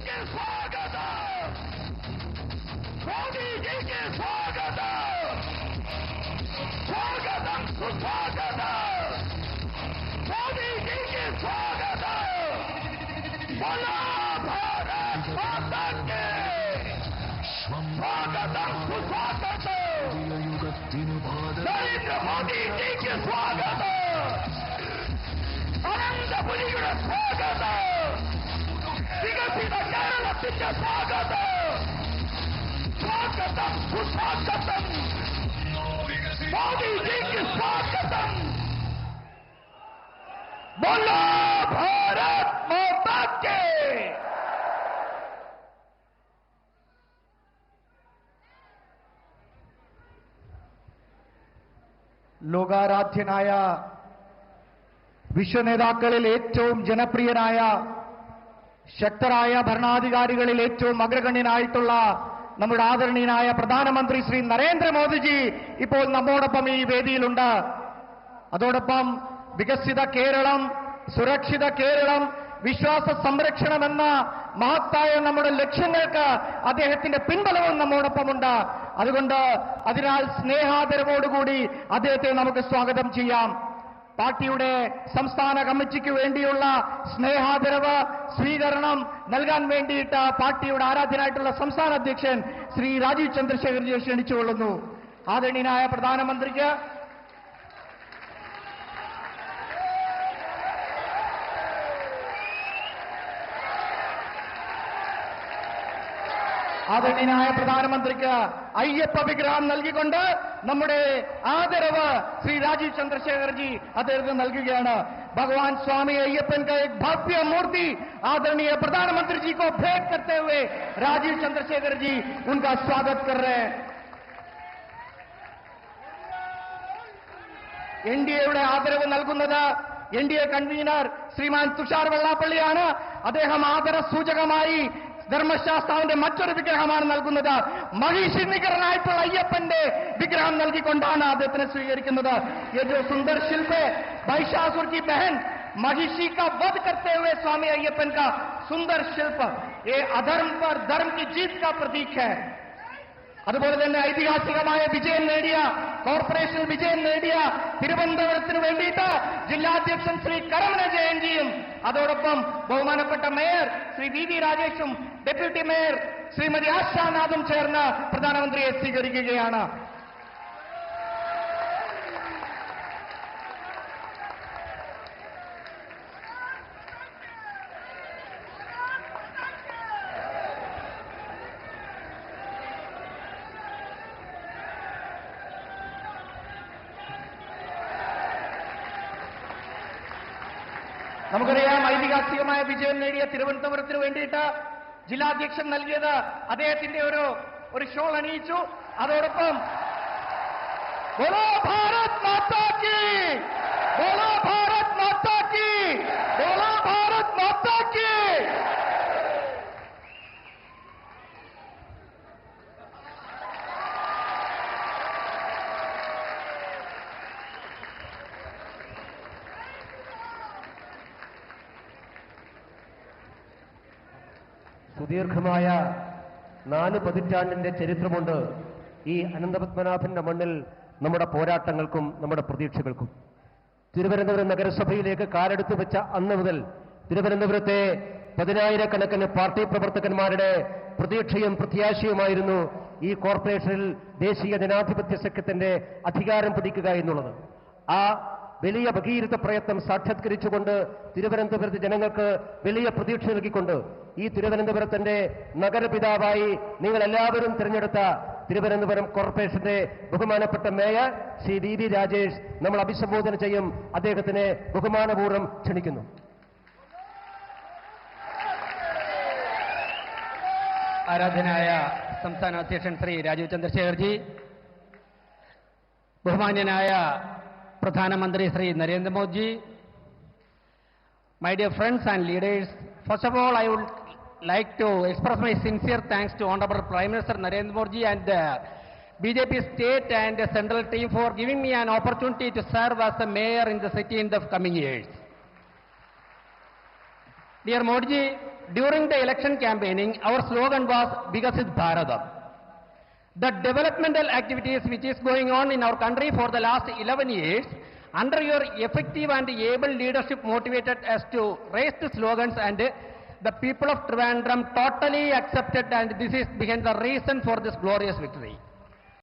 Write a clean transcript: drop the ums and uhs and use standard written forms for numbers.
के स्वागत, मोदी जी के स्वागत, स्वागतम सुस्वागत, मोदी जी के स्वागत। बोलो भारत माता के स्वागतम सुस्वागत, नरेंद्र मोदी जी के स्वागत, अनंतपुरीയുടെ स्वागत, विकसित കേരളത്തിന്റെ स्वागत, स्वागतम सुस्वागतम, मोदी जी के स्वागतम। बोलो भारत माता के। ലോകാരാധ്യനായ വിശ്വനേതാക്കളിൽ ഏറ്റവും ജനപ്രിയനായ ശക്തരായ ഭരണാധികാരികളിൽ ഏറ്റവും അഗ്രഗണ്യനായിട്ടുള്ള നമ്മുടെ ആദരണീയനായ പ്രധാനമന്ത്രി ശ്രീ നരേന്ദ്രമോദിജി ഇപ്പോൾ നമ്മോടൊപ്പം ഈ വേദിയിലുണ്ട്. അതോടൊപ്പം വികസിത കേരളം, സുരക്ഷിത കേരളം, വിശ്വാസ സംരക്ഷണമെന്ന മഹത്തായ നമ്മുടെ ലക്ഷ്യങ്ങൾക്ക് അദ്ദേഹത്തിന്റെ പിൻബലവും നമ്മോടൊപ്പമുണ്ട്. അതുകൊണ്ട് അതിനാൽ സ്നേഹാദരവോടുകൂടി അദ്ദേഹത്തെ നമുക്ക് സ്വാഗതം ചെയ്യാം. പാർട്ടിയുടെ സംസ്ഥാന കമ്മിറ്റിക്ക് വേണ്ടിയുള്ള സ്നേഹാദരവ് സ്വീകരണം നൽകാൻ വേണ്ടിയിട്ട് പാർട്ടിയുടെ ആരാധ്യനായിട്ടുള്ള സംസ്ഥാന അധ്യക്ഷൻ ശ്രീ രാജീവ് ചന്ദ്രശേഖർജിയെ ക്ഷണിച്ചുകൊള്ളുന്നു. ആദരണീയനായ പ്രധാനമന്ത്രിക്ക് അയ്യപ്പ വിഗ്രഹം നൽകിക്കൊണ്ട് നമ്മുടെ ആദരവ് ശ്രീ രാജീവ് ചന്ദ്രശേഖർജി അദ്ദേഹത്തിന് നൽകുകയാണ്. भगवान स्वामी अय्यप्पन का एक भव्य मूर्ति आदरणीय प्रधानमंत्री जी को भेंट करते हुए राजीव चंद्रशेखर जी उनका स्वागत कर रहे हैं. എൻഡിഎയുടെ ആദരവ് നൽകുന്നത് എൻഡിഎ കൺവീനർ ശ്രീമാൻ തുഷാർ വെള്ളാപ്പള്ളിയാണ്. അദ്ദേഹം ആദര സൂചകമായി ധർമ്മശാസ്താവിന്റെ മറ്റൊരു വിഗ്രഹമാണ് നൽകുന്നത്. മഹിഷിനികരനായിട്ടുള്ള അയ്യപ്പന്റെ വിഗ്രഹം നൽകിക്കൊണ്ടാണ് അദ്ദേഹത്തിനെ സ്വീകരിക്കുന്നത്. ये जो सुंदर शिल्प है महिषासुर की बहन महिषी का वध करते हुए स्वामी अय्यप्पन का सुंदर शिल्प, ये अधर्म पर धर्म की जीत का प्रतीक है. അതുപോലെ തന്നെ ഐതിഹാസികമായ വിജയം നേടിയ കോർപ്പറേഷൻ വിജയം നേടിയ തിരുവനന്തപുരത്തിന് വേണ്ടിയിട്ട് ജില്ലാധ്യക്ഷൻ ശ്രീ കരമന ജയന്തിയും അതോടൊപ്പം ബഹുമാനപ്പെട്ട മേയർ ശ്രീ വി വി രാജേഷും ഡെപ്യൂട്ടി മേയർ ശ്രീമതി ആശാനാഥും ചേർന്ന് പ്രധാനമന്ത്രിയെ സ്വീകരിക്കുകയാണ്. നമുക്കറിയാം ഐതിഹാസികമായ വിജയം നേടിയ തിരുവനന്തപുരത്തിന് വേണ്ടിയിട്ട് ജില്ലാധ്യക്ഷൻ നൽകിയത് അദ്ദേഹത്തിന്റെ ഒരു ഷോൾ അണിയിച്ചു. അതോടൊപ്പം ബോലോ ഭാരത് മാതാ കി, ബോലോ ഭാരത് മാതാ കി, ബോലോ ഭാരത് മാതാ കി. സുദീർഘമായ 4 പതിറ്റാണ്ടിന്റെ ചരിത്രമുണ്ട് ഈ അനന്തപത്മനാഭന്റെ മണ്ണിൽ നമ്മുടെ പോരാട്ടങ്ങൾക്കും നമ്മുടെ പ്രതീക്ഷകൾക്കും. തിരുവനന്തപുരം നഗരസഭയിലേക്ക് കാലെടുത്തു വെച്ച അന്ന് മുതൽ തിരുവനന്തപുരത്തെ 10,000-കണക്കിന് പാർട്ടി പ്രവർത്തകന്മാരുടെ പ്രതീക്ഷയും പ്രത്യാശയുമായിരുന്നു ഈ കോർപ്പറേഷനിൽ ദേശീയ ജനാധിപത്യ സഖ്യത്തിന്റെ അധികാരം പിടിക്കുക എന്നുള്ളത്. ആ വലിയ ഭഗീരഥ പ്രയത്നം സാക്ഷാത്കരിച്ചുകൊണ്ട് തിരുവനന്തപുരത്തെ ജനങ്ങൾക്ക് വലിയ പ്രതീക്ഷ നൽകിക്കൊണ്ട് ഈ തിരുവനന്തപുരത്തിന്റെ നഗരപിതാവായി നിങ്ങൾ എല്ലാവരും തിരഞ്ഞെടുത്ത തിരുവനന്തപുരം കോർപ്പറേഷന്റെ ബഹുമാനപ്പെട്ട mayor Shri V V Rajesh നമ്മൾ അഭിസംബോധന ചെയ്യും. അദ്ദേഹത്തിനെ ബഹുമാനപൂർവ്വം ക്ഷണിക്കുന്നു. ആരാധനായ സംസ്ഥാന അധ്യക്ഷൻ ശ്രീ രാജീവ് ചന്ദ്രശേഖർജി, ബഹുമാന്യനായ പ്രധാനമന്ത്രി Shri Narendra Modi ji, my dear friends and leaders, first of all I would like to express my sincere thanks to Honorable Prime Minister Narendra Modi and the BJP state and the central team for giving me an opportunity to serve as the mayor in the city in the coming years. Dear Modi ji, during the election campaigning, our slogan was Vikasit Bharatam. The developmental activities which is going on in our country for the last 11 years, under your effective and able leadership motivated us to raise the slogans, and the people of Trivandrum totally accepted, and this is behind the reason for this glorious victory.